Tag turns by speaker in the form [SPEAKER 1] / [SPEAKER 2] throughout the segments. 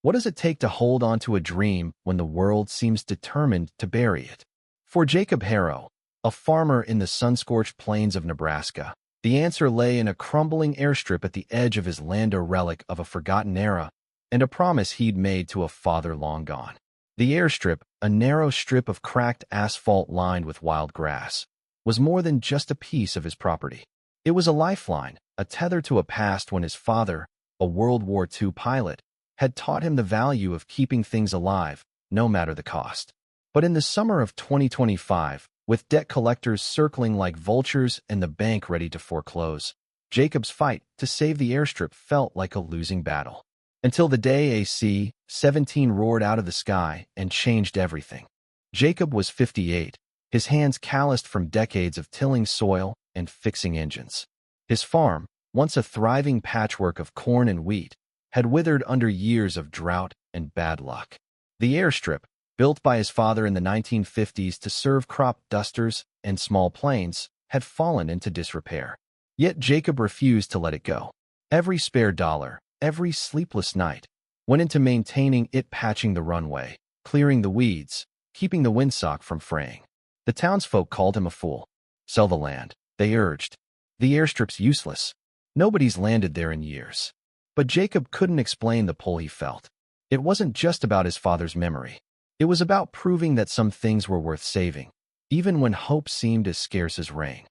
[SPEAKER 1] What does it take to hold on to a dream when the world seems determined to bury it? For Jacob Harrow, a farmer in the sun-scorched plains of Nebraska, the answer lay in a crumbling airstrip at the edge of his land, a relic of a forgotten era, and a promise he'd made to a father long gone. The airstrip, a narrow strip of cracked asphalt lined with wild grass, was more than just a piece of his property. It was a lifeline, a tether to a past when his father, a World War II pilot, had taught him the value of keeping things alive, no matter the cost. But in the summer of 2025, with debt collectors circling like vultures and the bank ready to foreclose, Jacob's fight to save the airstrip felt like a losing battle. Until the day a C-17 roared out of the sky and changed everything. Jacob was 58, his hands calloused from decades of tilling soil and fixing engines. His farm, once a thriving patchwork of corn and wheat, had withered under years of drought and bad luck. The airstrip, built by his father in the 1950s to serve crop dusters and small planes, had fallen into disrepair. Yet Jacob refused to let it go. Every spare dollar, every sleepless night, went into maintaining it, patching the runway, clearing the weeds, keeping the windsock from fraying. The townsfolk called him a fool. Sell the land, they urged. The airstrip's useless. Nobody's landed there in years. But Jacob couldn't explain the pull he felt. It wasn't just about his father's memory. It was about proving that some things were worth saving, even when hope seemed as scarce as rain.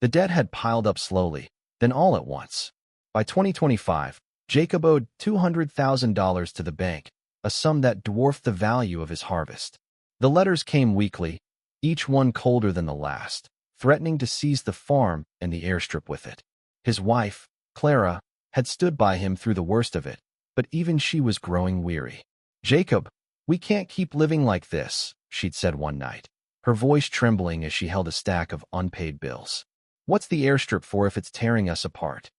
[SPEAKER 1] The debt had piled up slowly, then all at once. By 2025, Jacob owed $200,000 to the bank, a sum that dwarfed the value of his harvest. The letters came weekly, each one colder than the last, threatening to seize the farm and the airstrip with it. His wife, Clara, had stood by him through the worst of it, but even she was growing weary. "Jacob, we can't keep living like this," she'd said one night, her voice trembling as she held a stack of unpaid bills. "What's the airstrip for if it's tearing us apart?"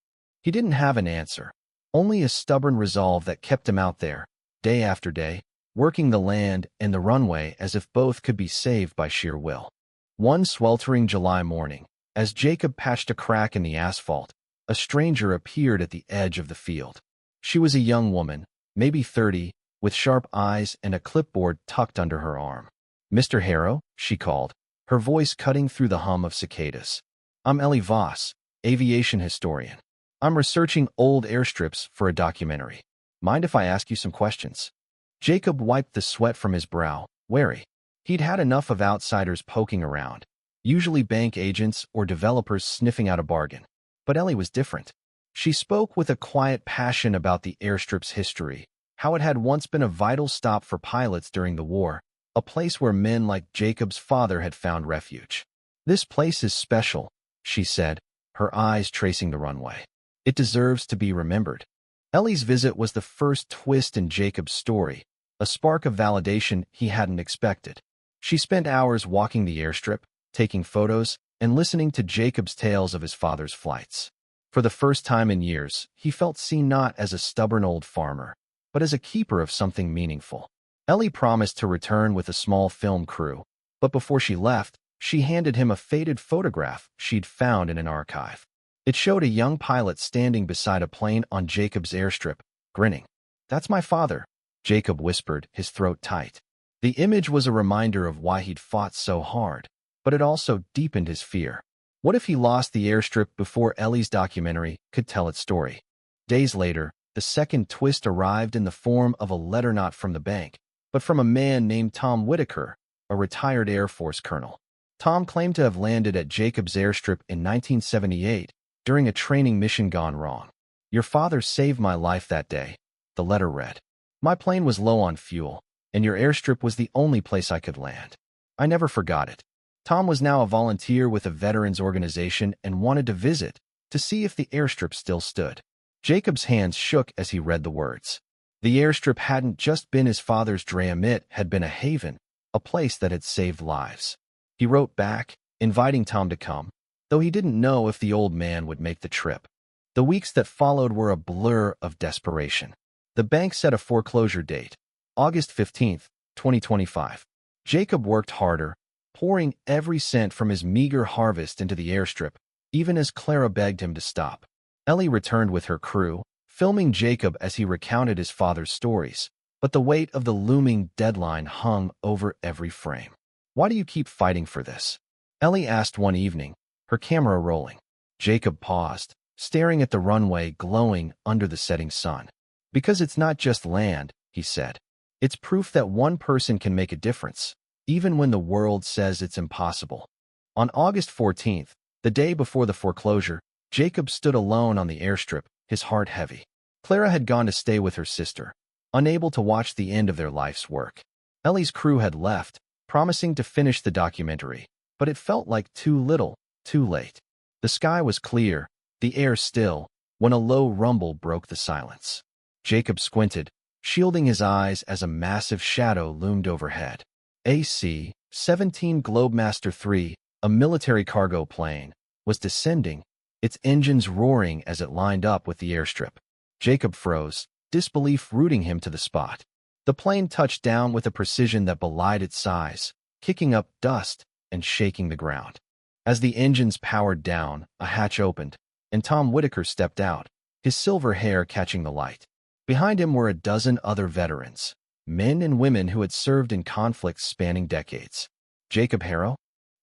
[SPEAKER 1] He didn't have an answer, only a stubborn resolve that kept him out there, day after day, working the land and the runway as if both could be saved by sheer will. One sweltering July morning, as Jacob patched a crack in the asphalt, a stranger appeared at the edge of the field. She was a young woman, maybe 30, with sharp eyes and a clipboard tucked under her arm. "Mr. Harrow," she called, her voice cutting through the hum of cicadas. "I'm Ellie Voss, aviation historian. I'm researching old airstrips for a documentary. Mind if I ask you some questions?" Jacob wiped the sweat from his brow, wary. He'd had enough of outsiders poking around, usually bank agents or developers sniffing out a bargain. But Ellie was different. She spoke with a quiet passion about the airstrip's history, how it had once been a vital stop for pilots during the war, a place where men like Jacob's father had found refuge. "This place is special," she said, her eyes tracing the runway. "It deserves to be remembered." Ellie's visit was the first twist in Jacob's story, a spark of validation he hadn't expected. She spent hours walking the airstrip, taking photos, and listening to Jacob's tales of his father's flights. For the first time in years, he felt seen not as a stubborn old farmer, but as a keeper of something meaningful. Ellie promised to return with a small film crew, but before she left, she handed him a faded photograph she'd found in an archive. It showed a young pilot standing beside a plane on Jacob's airstrip, grinning. "That's my father," Jacob whispered, his throat tight. The image was a reminder of why he'd fought so hard, but it also deepened his fear. What if he lost the airstrip before Ellie's documentary could tell its story? Days later, the second twist arrived in the form of a letter not from the bank, but from a man named Tom Whitaker, a retired Air Force colonel. Tom claimed to have landed at Jacob's airstrip in 1978 during a training mission gone wrong. "Your father saved my life that day," the letter read. "My plane was low on fuel, and your airstrip was the only place I could land. I never forgot it." Tom was now a volunteer with a veterans organization and wanted to visit to see if the airstrip still stood. Jacob's hands shook as he read the words. The airstrip hadn't just been his father's dream, it had been a haven, a place that had saved lives. He wrote back, inviting Tom to come, though he didn't know if the old man would make the trip. The weeks that followed were a blur of desperation. The bank set a foreclosure date, August 15, 2025. Jacob worked harder, pouring every cent from his meager harvest into the airstrip, even as Clara begged him to stop. Ellie returned with her crew, filming Jacob as he recounted his father's stories, but the weight of the looming deadline hung over every frame. "Why do you keep fighting for this?" Ellie asked one evening, her camera rolling. Jacob paused, staring at the runway glowing under the setting sun. "Because it's not just land," he said. "It's proof that one person can make a difference, even when the world says it's impossible." On August 14th, the day before the foreclosure, Jacob stood alone on the airstrip, his heart heavy. Clara had gone to stay with her sister, unable to watch the end of their life's work. Ellie's crew had left, promising to finish the documentary, but it felt like too little, too late. The sky was clear, the air still, when a low rumble broke the silence. Jacob squinted, shielding his eyes as a massive shadow loomed overhead. AC-17 Globemaster III, a military cargo plane, was descending, its engines roaring as it lined up with the airstrip. Jacob froze, disbelief rooting him to the spot. The plane touched down with a precision that belied its size, kicking up dust and shaking the ground. As the engines powered down, a hatch opened, and Tom Whitaker stepped out, his silver hair catching the light. Behind him were a dozen other veterans, men and women who had served in conflicts spanning decades. "Jacob Harrow?"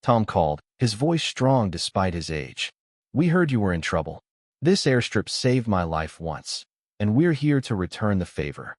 [SPEAKER 1] Tom called, his voice strong despite his age. "We heard you were in trouble. This airstrip saved my life once, and we're here to return the favor."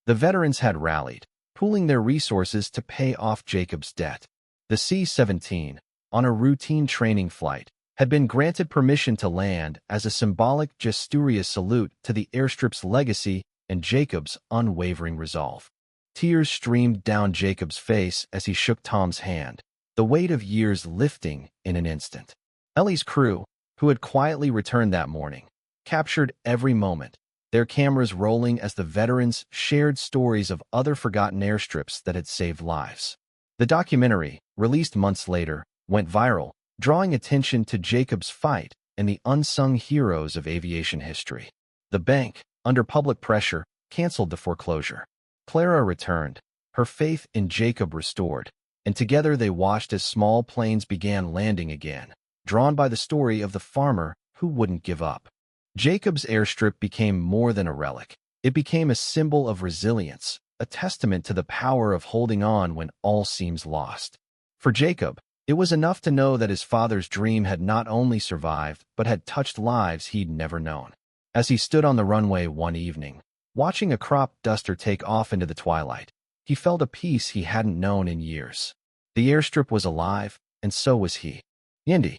[SPEAKER 1] The veterans had rallied, pooling their resources to pay off Jacob's debt. The C-17, on a routine training flight, had been granted permission to land as a symbolic gesture salute to the airstrip's legacy and Jacob's unwavering resolve. Tears streamed down Jacob's face as he shook Tom's hand, the weight of years lifting in an instant. Ellie's crew, who had quietly returned that morning, captured every moment, their cameras rolling as the veterans shared stories of other forgotten airstrips that had saved lives. The documentary, released months later, went viral, drawing attention to Jacob's fight and the unsung heroes of aviation history. The bank, under public pressure, canceled the foreclosure. Clara returned, her faith in Jacob restored, and together they watched as small planes began landing again, drawn by the story of the farmer who wouldn't give up. Jacob's airstrip became more than a relic. It became a symbol of resilience, a testament to the power of holding on when all seems lost. For Jacob, it was enough to know that his father's dream had not only survived, but had touched lives he'd never known. As he stood on the runway one evening, watching a crop duster take off into the twilight, he felt a peace he hadn't known in years. The airstrip was alive, and so was he. Yindi.